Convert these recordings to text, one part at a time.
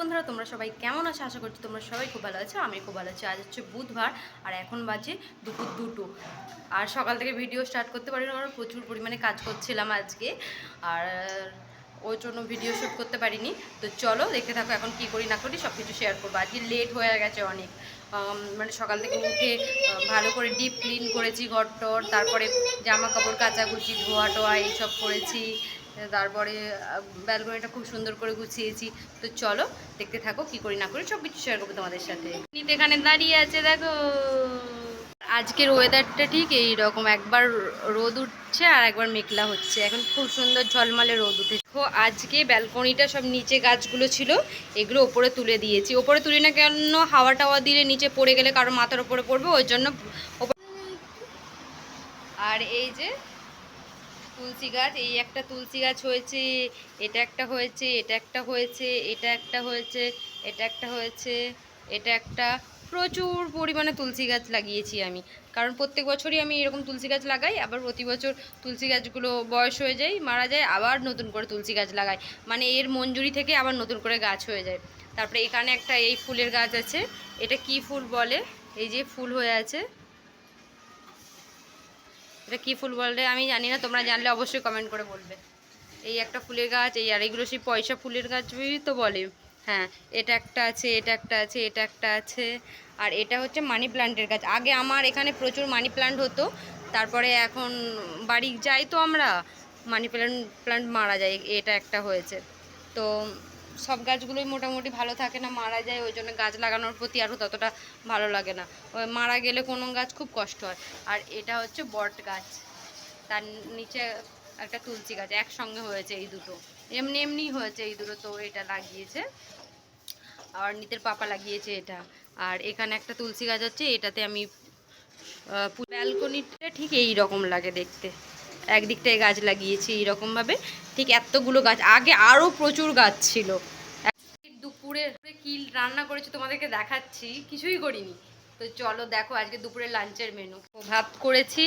বন্ধুরা, তোমরা সবাই কেমন আছো? আশা করছি তোমরা সবাই খুব ভালো আছো। আমি খুব ভালো আছি। আজ হচ্ছে বুধবার আর এখন বাজে দুপুর 2টো। আর সকাল থেকে ভিডিও স্টার্ট করতে পারিনি, আমরা প্রচুর পরিমাণে কাজ করছিলাম আজকে, আর ওই জন্য ভিডিও শ্যুট করতে পারিনি। তো চলো দেখতে থাকো এখন কি করি না করি সব কিছু শেয়ার করবো। আজকে লেট হয়ে গেছে অনেক, মানে সকাল থেকে উঠে ভালো করে ডিপ ক্লিন করেছি ঘর টর, তারপরে জামা কাপড় কাচাকুচি ধোয়া টোয়া এইসব করেছি, তারপরে ব্যালকনিটা খুব সুন্দর করে গুছিয়েছি। তো চলো দেখতে থাকো কি করি না করি সব কিছু শেয়ার করবো তোমাদের সাথে। এখানে দাঁড়িয়ে আছে দেখো। আজকের ওয়েদারটা ঠিক এই রকম, একবার রোদ উঠছে আর একবার মেঘলা হচ্ছে। এখন খুব সুন্দর ঝলমলে রোদ উঠেছে। দেখো আজকে ব্যালকনিটা সব নিচে গাছগুলো ছিল, এগুলো ওপরে তুলে দিয়েছি। ওপরে তুলি না কেন, হাওয়া টাওয়া দিলে নিচে পড়ে গেলে কারো মাথার ওপরে পড়বে, ওই জন্য। আর এই যে তুলসী গাছ, এই একটা তুলসী গাছ হয়েছে, এটা একটা হয়েছে, এটা একটা হয়েছে, এটা একটা হয়েছে, এটা একটা হয়েছে, এটা একটা। প্রচুর পরিমাণে তুলসী গাছ লাগিয়েছি আমি, কারণ প্রত্যেক বছরই আমি এরকম তুলসী গাছ লাগাই। আবার প্রতি বছর তুলসী গাছগুলো বয়স হয়ে যায়, মারা যায়, আবার নতুন করে তুলসী গাছ লাগাই, মানে এর মঞ্জুরি থেকে আবার নতুন করে গাছ হয়ে যায়। তারপরে এখানে একটা এই ফুলের গাছ আছে, এটা কি ফুল বলে, এই যে ফুল হয়ে আছে, এটা কী ফুল বলে আমি জানি না, তোমরা জানলে অবশ্যই কমেন্ট করে বলবে। এই একটা ফুলের গাছ, এই আর এগুলো সেই পয়সা ফুলের গাছ তো বলে। হ্যাঁ, এটা একটা আছে, এটা একটা আছে, এটা একটা আছে। আর এটা হচ্ছে মানি প্ল্যান্টের গাছ। আগে আমার এখানে প্রচুর মানি প্ল্যান্ট হতো, তারপরে এখন বাড়ি যাই তো আমরা, মানি প্ল্যান্ট মারা যায়। এটা একটা হয়েছে। তো সব গাছগুলোই মোটামুটি ভালো থাকে না, মারা যায়, ওই জন্য গাছ লাগানোর প্রতি আরও ততটা ভালো লাগে না। ওই মারা গেলে কোনো গাছ খুব কষ্ট হয়। আর এটা হচ্ছে বট গাছ, তার নিচে একটা তুলসী গাছ, একসঙ্গে হয়েছে এই দুটো, এমনি এমনি হয়েছে এই দুটো। তো এটা লাগিয়েছে আর নিতের পাপা লাগিয়েছে এটা। আর এখানে একটা তুলসী গাছ হচ্ছে, এটাতে আমি ব্যালকনিটা ঠিক এই রকম লাগে দেখতে। একদিকটায় গাছ লাগিয়েছি এইরকমভাবে, ঠিক এতগুলো গাছ। আগে আরও প্রচুর গাছ ছিল। দুপুরে কি রান্না করেছি তোমাদেরকে দেখাচ্ছি, কিছুই করিনি। তো চলো দেখো আজকে দুপুরে লাঞ্চের মেনু। ভাত করেছি,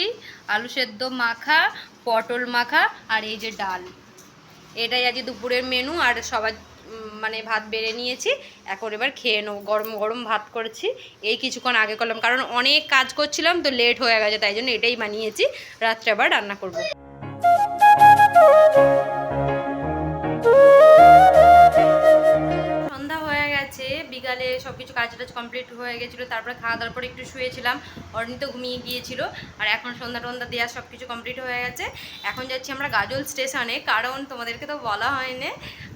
আলু সেদ্ধ মাখা, পটল মাখা, আর এই যে ডাল। এটাই আজকে দুপুরের মেনু। আর সবার মানে ভাত বেড়ে নিয়েছি, এখন এবার খেয়ে নেবো। গরম গরম ভাত করেছি, এই কিছুক্ষণ আগে করলাম, কারণ অনেক কাজ করছিলাম তো লেট হয়ে গেছে, তাই জন্য এটাই বানিয়েছি। রাত্রে আবার রান্না করবো। বিকালে সব কিছু কাজ টাজ কমপ্লিট হয়ে গেছিলো, তারপরে খাওয়া দাওয়ার পরে একটু শুয়েছিলাম, অর্ণিত ঘুমিয়ে গিয়েছিল। আর এখন সন্ধ্যা টন্ধা দেওয়া সব কিছু কমপ্লিট হয়ে গেছে। এখন যাচ্ছি আমরা গাজল স্টেশনে, কারণ তোমাদেরকে তো বলা হয়নি,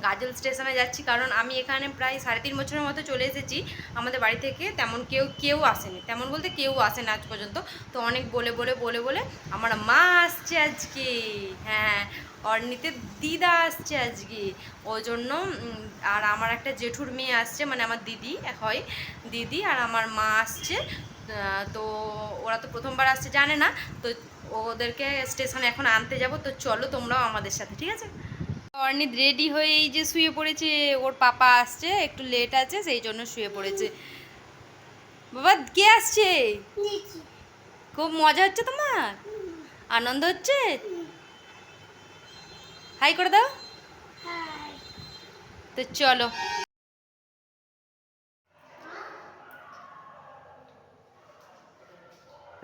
গাজল স্টেশনে যাচ্ছি কারণ আমি এখানে প্রায় 3.5 বছরের মতো চলে এসেছি। আমাদের বাড়ি থেকে তেমন কেউ আসেনি, তেমন বলতে কেউ আসেনি আজ পর্যন্ত। তো অনেক বলে বলে বলে বলে আমার মা আসছে আজকে, হ্যাঁ অর্ণিতের দিদা আসছে আজকে, ওই জন্য। আর আমার একটা জেঠুর মেয়ে আসছে, মানে আমার দিদি হয়, দিদি আর আমার মা আসছে। তো ওরা তো প্রথমবার আসছে, জানে না। তো ওদেরকে স্টেশনে এখন আনতে যাব। তো চলো তোমরাও আমাদের সাথে, ঠিক আছে? অর্ণিত রেডি হয়ে এই যে শুয়ে পড়েছে, ওর পাপা আসছে, একটু লেট আছে সেই জন্য শুয়ে পড়েছে। বাবা কে আসছে? খুব মজা হচ্ছে তোমার, আনন্দ হচ্ছে? হাই করে দাও। তো চলো।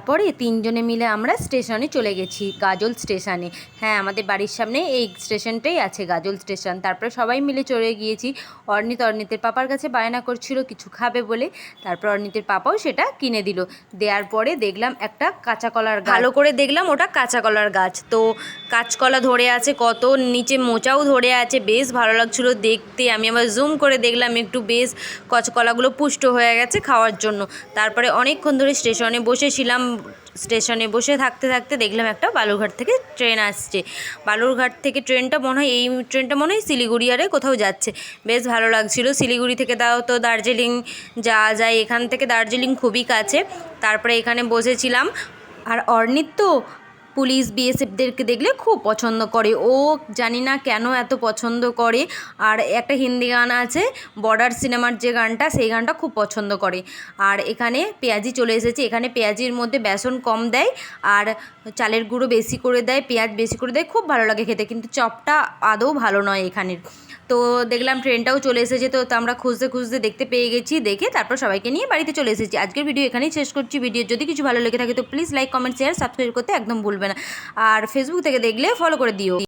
পরে তিনজনে মিলে আমরা স্টেশনে চলে গেছি, গাজল স্টেশনে। হ্যাঁ, আমাদের বাড়ির সামনে এই স্টেশনটাই আছে, গাজল স্টেশন। তারপরে সবাই মিলে চলে গিয়েছি। অর্ণিতের পাপার কাছে বায়না করছিল কিছু খাবে বলে, তারপর অর্ণিতের পাপাও সেটা কিনে দিল। দেওয়ার পরে দেখলাম একটা কাঁচা কলার গাছ, ভালো করে দেখলাম ওটা কাঁচা কলার গাছ। তো কাঁচকলা ধরে আছে কত, নিচে মোচাও ধরে আছে, বেশ ভালো লাগছিল দেখতে। আমি আবার জুম করে দেখলাম একটু, বেশ কাঁচকলাগুলো পুষ্ট হয়ে গেছে খাওয়ার জন্য। তারপরে অনেকক্ষণ ধরে স্টেশনে বসেছিলাম। স্টেশনে বসে থাকতে থাকতে দেখলাম একটা বালুরঘাট থেকে ট্রেন আসছে। বালুরঘাট থেকে ট্রেনটা মনে হয়, এই ট্রেনটা মনে হয় শিলিগুড়ি আরে কোথাও যাচ্ছে। বেশ ভালো লাগছিল। শিলিগুড়ি থেকে তাও তো দার্জিলিং যাওয়া যায়, এখান থেকে দার্জিলিং খুবই কাছে। তারপরে এখানে বসেছিলাম। আর অর্ণিত তো পুলিশ বিএসএফদেরকে দেখলে খুব পছন্দ করে, ও জানি না কেন এত পছন্দ করে। আর একটা হিন্দি গান আছে, বর্ডার সিনেমার যে গানটা, সেই গানটা খুব পছন্দ করে। আর এখানে পেঁয়াজি চলে এসেছে। এখানে পেঁয়াজির মধ্যে বেসন কম দেয় আর চালের গুঁড়ো বেশি করে দেয়, পেঁয়াজ বেশি করে দেয়, খুব ভালো লাগে খেতে। কিন্তু চপটা আদৌ ভালো নয় এখানের। তো দেখলাম ট্রেনটাও চলে এসেছে, তো আমরা খুঁজতে খুঁজতে দেখতে পেয়ে গেছি, দেখে তারপর সবাইকে নিয়ে বাড়িতে চলে এসেছি। আজকের ভিডিও এখানেই শেষ করছি। ভিডিও যদি কিছু ভালো লেগে থাকে তো please like, comment, share, subscribe করতে একদম ভুলবে না। আর ফেসবুক থেকে দেখলে ফলো করে দিও।